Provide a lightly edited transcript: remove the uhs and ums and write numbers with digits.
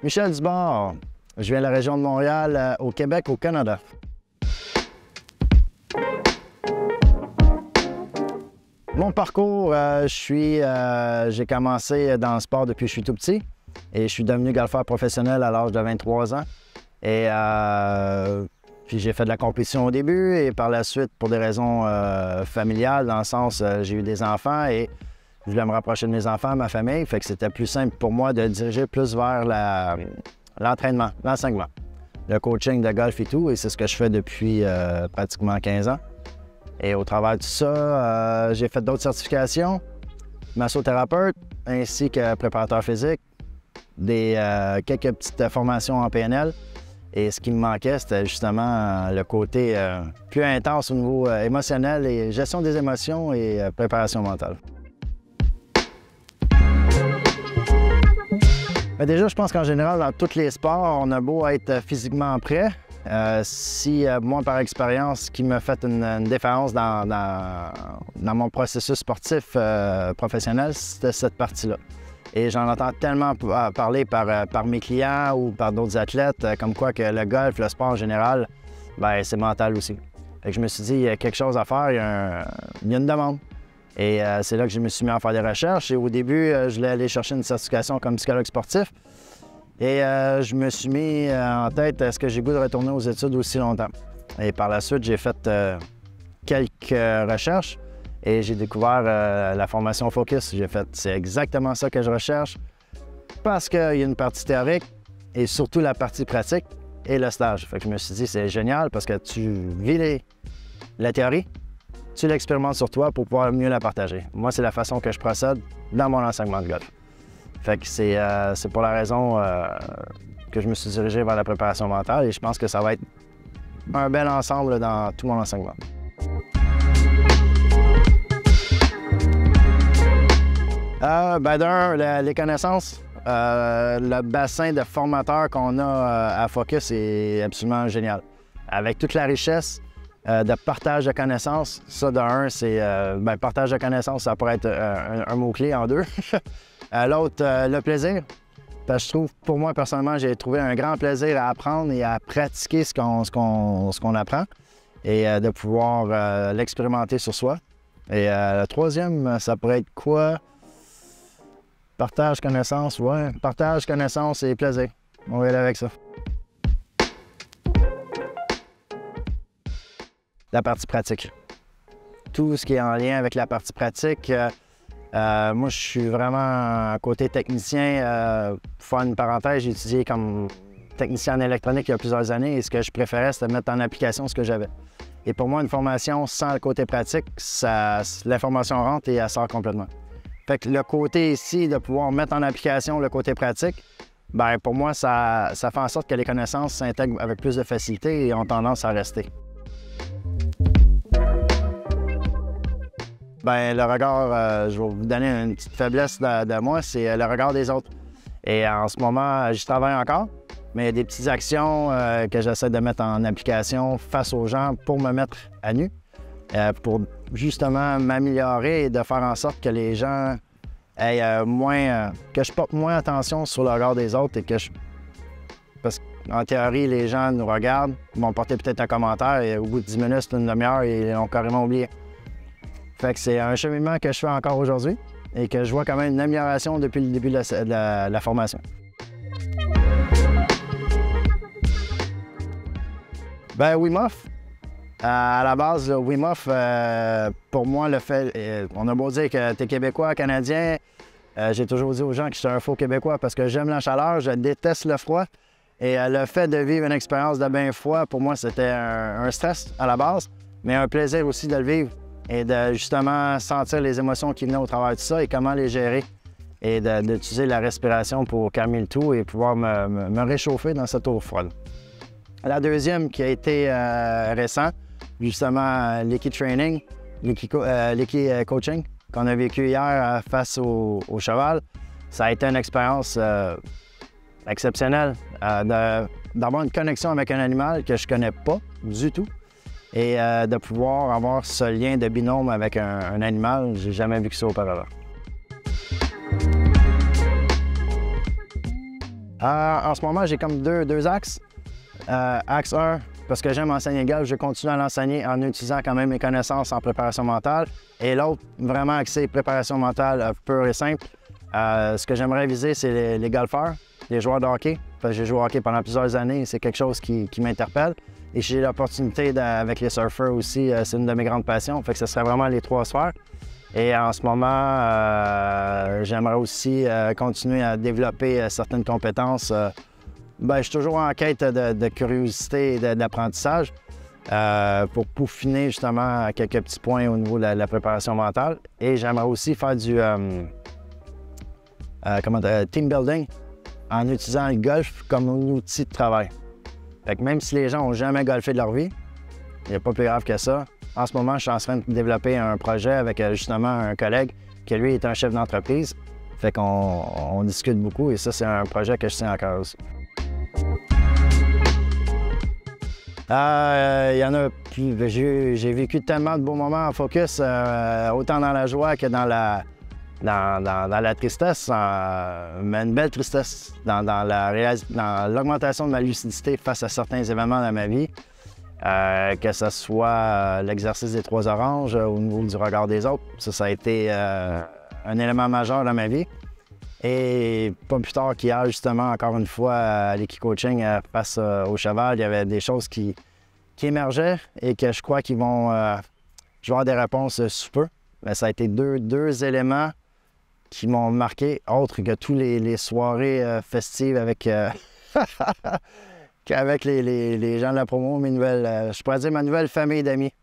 Michel Dubord. Je viens de la région de Montréal, au Québec, au Canada. Mon parcours, j'ai commencé dans le sport depuis que je suis tout petit et je suis devenu golfeur professionnel à l'âge de 23 ans. Et puis j'ai fait de la compétition au début et par la suite, pour des raisons familiales, dans le sens j'ai eu des enfants et je voulais me rapprocher de mes enfants, ma famille, fait que c'était plus simple pour moi de diriger plus vers l'entraînement, l'enseignement, le coaching de golf et tout, et c'est ce que je fais depuis pratiquement 15 ans. Et au travers de ça, j'ai fait d'autres certifications, massothérapeute ainsi que préparateur physique, quelques petites formations en PNL. Et ce qui me manquait, c'était justement le côté plus intense au niveau émotionnel et gestion des émotions et préparation mentale. Mais déjà, je pense qu'en général, dans tous les sports, on a beau être physiquement prêt. Moi, par expérience, ce qui m'a fait une différence dans mon processus sportif professionnel, c'était cette partie-là. Et j'en entends tellement parler par mes clients ou par d'autres athlètes, comme quoi que le golf, le sport en général, ben c'est mental aussi. Fait que je me suis dit, il y a quelque chose à faire, il y a une demande. Et c'est là que je me suis mis à faire des recherches. Et au début, je voulais aller chercher une certification comme psychologue sportif. Et je me suis mis en tête, est-ce que j'ai goût de retourner aux études aussi longtemps? Et par la suite, j'ai fait quelques recherches et j'ai découvert la formation Focus. J'ai fait, c'est exactement ça que je recherche parce qu'il y a une partie théorique et surtout la partie pratique et le stage. Fait que je me suis dit, c'est génial parce que tu vis la théorie, tu l'expérimentes sur toi pour pouvoir mieux la partager. Moi, c'est la façon que je procède dans mon enseignement de golf. Fait que c'est pour la raison que je me suis dirigé vers la préparation mentale et je pense que ça va être un bel ensemble dans tout mon enseignement. Les connaissances, le bassin de formateurs qu'on a à Focus est absolument génial. Avec toute la richesse de partage de connaissances, ça de un, c'est partage de connaissances, ça pourrait être un mot-clé en deux. L'autre, le plaisir. Parce que je trouve, pour moi, personnellement, j'ai trouvé un grand plaisir à apprendre et à pratiquer ce qu'on apprend et de pouvoir l'expérimenter sur soi. Et le troisième, ça pourrait être quoi? Partage, connaissance, ouais. Partage, connaissance et plaisir. On va y aller avec ça. La partie pratique. Tout ce qui est en lien avec la partie pratique. Moi, je suis vraiment côté technicien. Pour faire une parenthèse, j'ai étudié comme technicien en électronique il y a plusieurs années et ce que je préférais, c'était mettre en application ce que j'avais. Et pour moi, une formation sans le côté pratique, l'information rentre et elle sort complètement. Fait que le côté ici de pouvoir mettre en application le côté pratique, bien pour moi, ça fait en sorte que les connaissances s'intègrent avec plus de facilité et ont tendance à rester. Bien, le regard, je vais vous donner une petite faiblesse de moi, c'est le regard des autres. Et en ce moment, j'y travaille encore, mais il y a des petites actions que j'essaie de mettre en application face aux gens pour me mettre à nu, pour justement m'améliorer et de faire en sorte que les gens aient que je porte moins attention sur le regard des autres et parce qu'en théorie, les gens nous regardent, ils vont porter peut-être un commentaire et au bout de 10 minutes, une demi-heure, ils l'ont carrément oublié. Fait que c'est un cheminement que je fais encore aujourd'hui et que je vois quand même une amélioration depuis le début de la formation. Ben Wim Hof, à la base, Wim Hof, pour moi, le fait, on a beau dire que tu es Québécois, Canadien, j'ai toujours dit aux gens que je suis un faux Québécois parce que j'aime la chaleur, je déteste le froid. Et le fait de vivre une expérience de bain froid, pour moi, c'était un stress à la base, mais un plaisir aussi de le vivre. Et de justement sentir les émotions qui venaient au travers de ça et comment les gérer. Et d'utiliser la respiration pour calmer le tout et pouvoir me réchauffer dans cette eau froide. La deuxième qui a été récent, justement l'Iki Training, l'Iki Coaching qu'on a vécu hier face au cheval. Ça a été une expérience exceptionnelle d'avoir une connexion avec un animal que je ne connais pas du tout. Et de pouvoir avoir ce lien de binôme avec un animal, j'ai jamais vu que ça auparavant. En ce moment, j'ai comme deux axes. Axe 1, parce que j'aime enseigner le golf, je continue à l'enseigner en utilisant quand même mes connaissances en préparation mentale. Et l'autre, vraiment axé préparation mentale pure et simple. Ce que j'aimerais viser, c'est les golfeurs, les joueurs de hockey. Parce que j'ai joué au hockey pendant plusieurs années et c'est quelque chose qui m'interpelle. Et j'ai l'opportunité avec les surfeurs aussi, c'est une de mes grandes passions. Fait que ce serait vraiment les 3 sphères. Et en ce moment, j'aimerais aussi continuer à développer certaines compétences. Je suis toujours en quête de curiosité et d'apprentissage pour peaufiner justement quelques petits points au niveau de la préparation mentale. Et j'aimerais aussi faire du team building en utilisant le golf comme un outil de travail. Fait que même si les gens n'ont jamais golfé de leur vie, il n'y a pas plus grave que ça. En ce moment, je suis en train de développer un projet avec justement un collègue qui, lui, est un chef d'entreprise. Fait qu'on discute beaucoup et ça, c'est un projet que je tiens à cœur aussi. Il y en a plus. J'ai vécu tellement de beaux moments en focus, autant dans la joie que dans la tristesse, mais une belle tristesse, dans l'augmentation de ma lucidité face à certains événements dans ma vie. Que ce soit l'exercice des 3 oranges au niveau du regard des autres. Ça a été un élément majeur dans ma vie. Et pas plus tard qu'hier, justement, encore une fois, à l'équicoaching face au cheval, il y avait des choses qui émergeaient et que je crois qu'ils vont... je vais avoir des réponses sous peu. Mais ça a été deux éléments qui m'ont marqué, autres que tous les soirées festives avec... qu'avec les gens de la promo, je pourrais dire ma nouvelle famille d'amis.